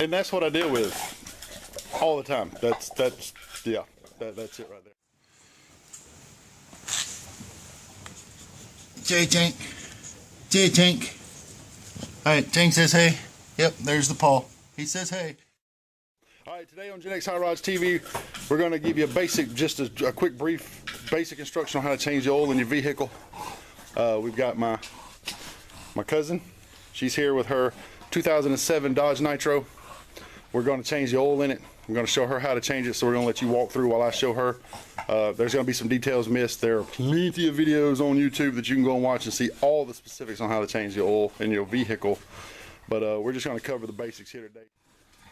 And that's what I deal with all the time. That's it right there. Tank. Alright, Tank says hey. Yep, there's the paw. He says hey. Alright, today on GenXhotrodsTV, we're going to give you just a quick brief basic instruction on how to change the oil in your vehicle. We've got my cousin. She's here with her 2007 Dodge Nitro. We're going to change the oil in it. I'm going to show her how to change it, so we're going to let you walk through while I show her. There's going to be some details missed. There are plenty of videos on YouTube that you can go and watch and see all the specifics on how to change the oil in your vehicle. But we're just going to cover the basics here today.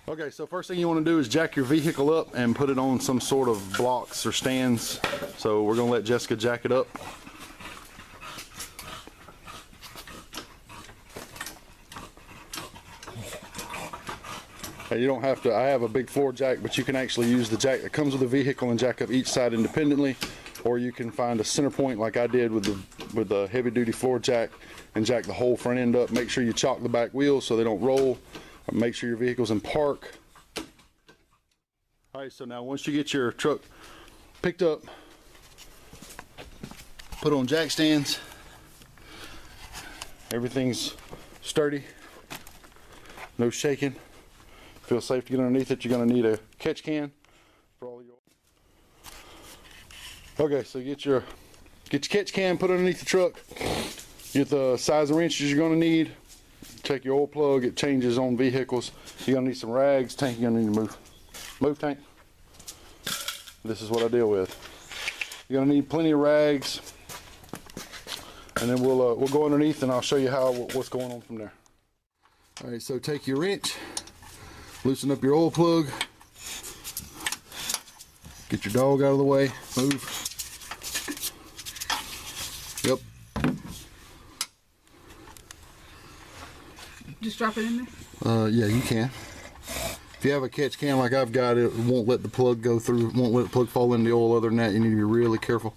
Okay, so first thing you want to do is jack your vehicle up and put it on some sort of blocks or stands. So we're going to let Jessica jack it up. You don't have to, I have a big floor jack, but you can actually use the jack that comes with the vehicle and jack up each side independently, or you can find a center point like I did with the heavy duty floor jack and jack the whole front end up. Make sure you chock the back wheels so they don't roll. Make sure your vehicle's in park. Alright, so now once you get your truck picked up, put on jack stands, everything's sturdy, no shaking. Feel safe to get underneath it. You're going to need a catch can for all your. Okay, so get your catch can, put it underneath the truck. Get the size of wrenches you're going to need. Check your oil plug. It changes on vehicles. You're going to need some rags. Tank, you're going to need to move. Move, Tank. This is what I deal with. You're going to need plenty of rags, and then we'll go underneath and I'll show you what's going on from there. All right, so take your wrench. Loosen up your oil plug. Get your dog out of the way. Move. Yep. Just drop it in there? Yeah, you can. If you have a catch can like I've got, it won't let the plug go through. It won't let the plug fall in the oil. Other than that, you need to be really careful.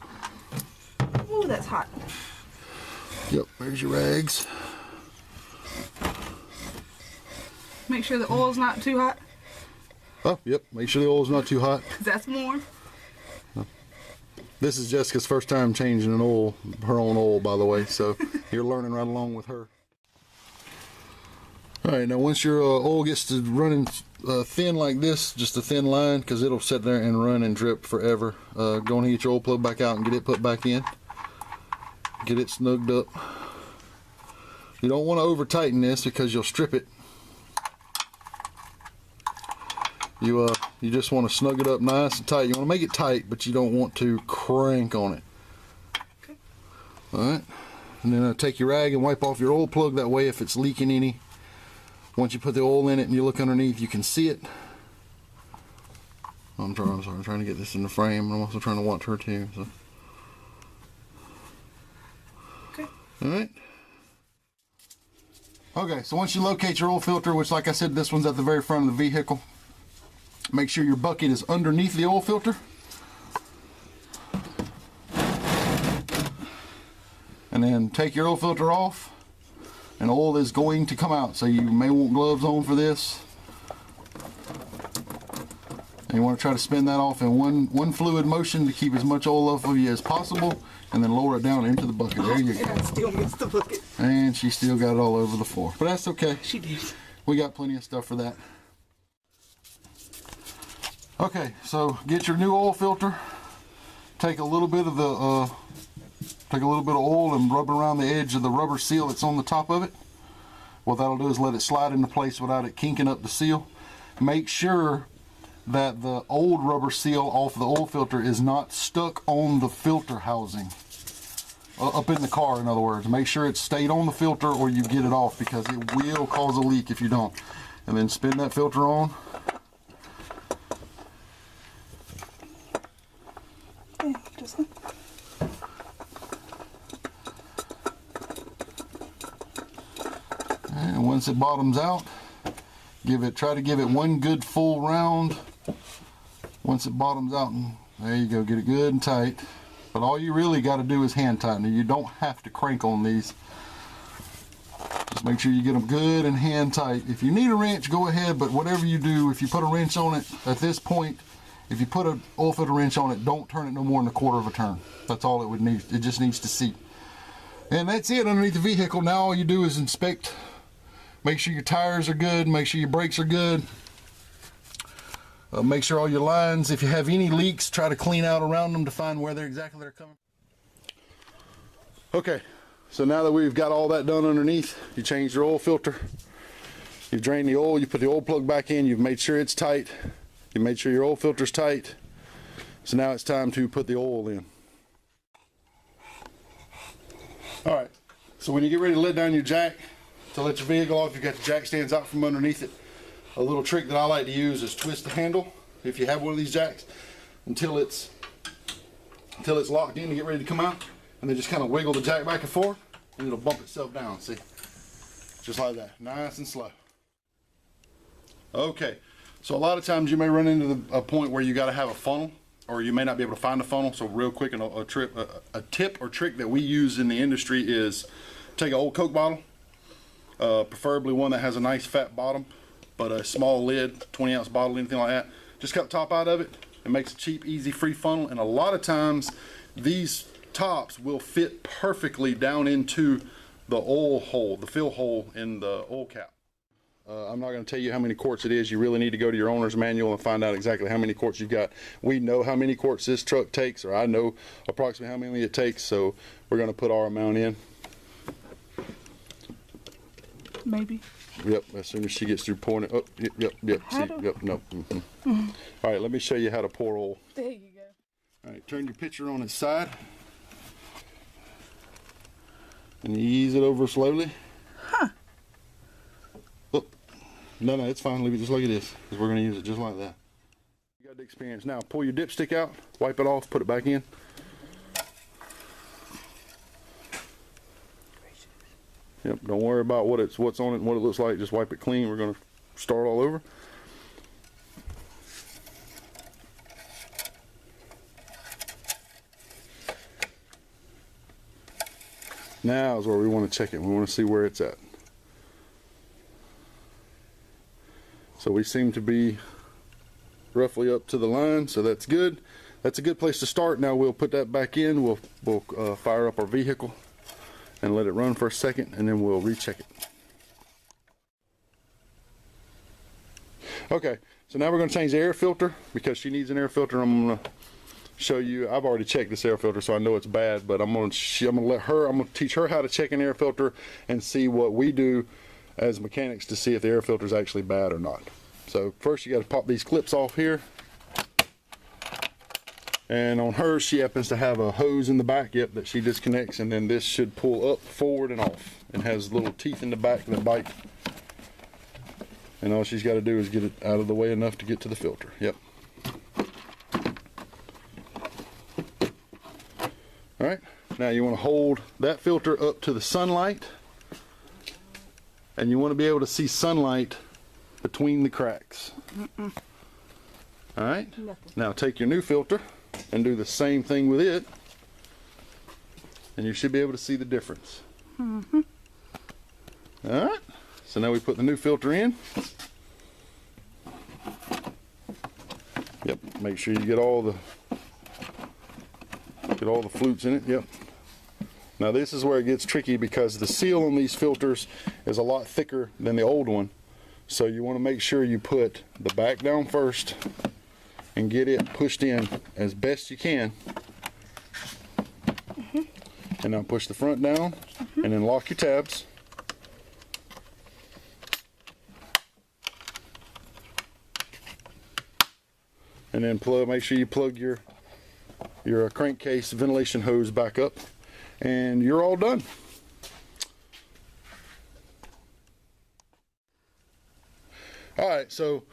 Oh, that's hot. Yep, there's your rags. Make sure the oil's not too hot. Oh, yep. Make sure the oil's not too hot. That's warm. This is Jessica's first time changing her own oil, by the way. So you're learning right along with her. All right, now once your oil gets to running thin like this, just a thin line, because it'll sit there and run and drip forever. Go and get your oil plug back out and get it put back in. Get it snugged up. You don't want to over tighten this because you'll strip it. You just want to snug it up nice and tight. You want to make it tight, but you don't want to crank on it. Okay. Alright. And then take your rag and wipe off your oil plug. That way if it's leaking any, once you put the oil in it and you look underneath, you can see it. I'm trying to get this in the frame. I'm also trying to watch her too. So. Okay. Alright. Okay, so once you locate your oil filter, which like I said, this one's at the very front of the vehicle. Make sure your bucket is underneath the oil filter. And then take your oil filter off, and oil is going to come out. So you may want gloves on for this. And you want to try to spin that off in one fluid motion to keep as much oil off of you as possible, and then lower it down into the bucket. There you go. I still missed the bucket. And she still got it all over the floor. But that's okay. She did. We got plenty of stuff for that. Okay, so get your new oil filter. Take a little bit of oil and rub around the edge of the rubber seal that's on the top of it. What that'll do is let it slide into place without it kinking up the seal. Make sure that the old rubber seal off the oil filter is not stuck on the filter housing. Up in the car, in other words. Make sure it stayed on the filter or you get it off, because it will cause a leak if you don't. And then spin that filter on. And once it bottoms out, try to give it one good full round. Once it bottoms out, and there you go, get it good and tight. But all you really got to do is hand tighten it. You don't have to crank on these. Just Make sure you get them good and hand tight. If you need a wrench, go ahead, but whatever you do, if you put a wrench on it at this point, if you put an oil filter wrench on it, don't turn it no more than a quarter of a turn. That's all it would need. It just needs to seat. And that's it underneath the vehicle. Now all you do is inspect. Make sure your tires are good. Make sure your brakes are good. Make sure all your lines, if you have any leaks, try to clean out around them to find where they're coming. Okay, so now that we've got all that done underneath, you change your oil filter. You drain the oil, you put the oil plug back in, you've made sure it's tight. You made sure your oil filter's tight. So now it's time to put the oil in. All right, so when you get ready to let down your jack to let your vehicle off, you've got the jack stands out from underneath it. A little trick that I like to use is twist the handle, if you have one of these jacks, until it's locked in to get ready to come out, and then just kind of wiggle the jack back and forth, and it'll bump itself down, see? Just like that, nice and slow. Okay, so a lot of times you may run into a point where you got to have a funnel, or you may not be able to find a funnel. So real quick, a tip or trick that we use in the industry is take an old Coke bottle, preferably one that has a nice fat bottom, but a small lid, 20-ounce bottle, anything like that. Just cut the top out of it. It makes a cheap, easy, free funnel. And a lot of times, these tops will fit perfectly down into the oil hole, the fill hole in the oil cap. I'm not going to tell you how many quarts it is. You really need to go to your owner's manual and find out exactly how many quarts you've got. We know how many quarts this truck takes, or I know approximately how many it takes, so we're going to put our amount in. Maybe. Yep, as soon as she gets through pouring it. Oh, yep, see, yep, no. All right, let me show you how to pour oil. There you go. All right, turn your pitcher on its side. And you ease it over slowly. Huh. Oh, no, it's fine. Leave it just like it is, because we're going to use it just like that. You got the experience. Now, pull your dipstick out, wipe it off, put it back in. Yep, don't worry about what's on it and what it looks like. Just wipe it clean. We're going to start all over. Now is where we want to check it. We want to see where it's at. So we seem to be roughly up to the line, so that's good. That's a good place to start. Now we'll put that back in. We'll fire up our vehicle and let it run for a second, and then we'll recheck it. Okay, so now we're going to change the air filter because she needs an air filter. I'm going to show you. I've already checked this air filter, so I know it's bad, but I'm going to teach her how to check an air filter and see what we do as mechanics to see if the air filter is actually bad or not. So first you got to pop these clips off here. And on hers, she happens to have a hose in the back, yep, that she disconnects, and then this should pull up, forward, and off. And has little teeth in the back that bite. And all she's got to do is get it out of the way enough to get to the filter. Yep. All right. Now you want to hold that filter up to the sunlight, and you want to be able to see sunlight between the cracks. All right. Nothing. Now take your new filter and do the same thing with it, and you should be able to see the difference. All right, so now we put the new filter in. Yep, make sure you get all the flutes in it. Yep. Now this is where it gets tricky because the seal on these filters is a lot thicker than the old one, so you want to make sure you put the back down first and get it pushed in as best you can. And now push the front down and then lock your tabs. And then make sure you plug your crankcase ventilation hose back up, and you're all done. All right, so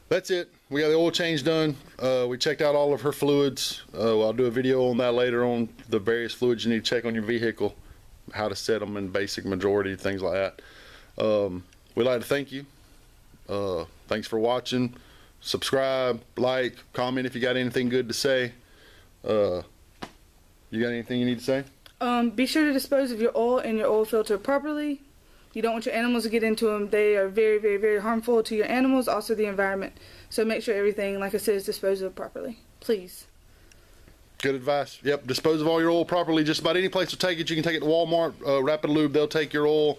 that's it. We got the oil change done. We checked out all of her fluids. I'll do a video on that later on the various fluids you need to check on your vehicle, how to set them in basic majority, things like that. We'd like to thank you. Thanks for watching. Subscribe, like, comment if you got anything good to say. You got anything you need to say? Be sure to dispose of your oil and your oil filter properly. You don't want your animals to get into them. They are very, very, very harmful to your animals, also the environment. So make sure everything, like I said, is disposed of properly. Please. Good advice. Yep, dispose of all your oil properly. Just about any place will take it. You can take it to Walmart, Rapid Lube, they'll take your oil.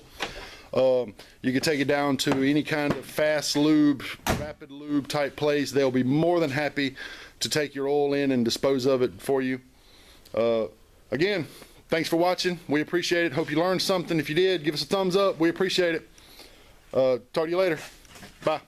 You can take it down to any kind of fast lube, rapid lube type place. They'll be more than happy to take your oil in and dispose of it for you. Again, thanks for watching. We appreciate it. Hope you learned something. If you did, give us a thumbs up. We appreciate it. Talk to you later. Bye.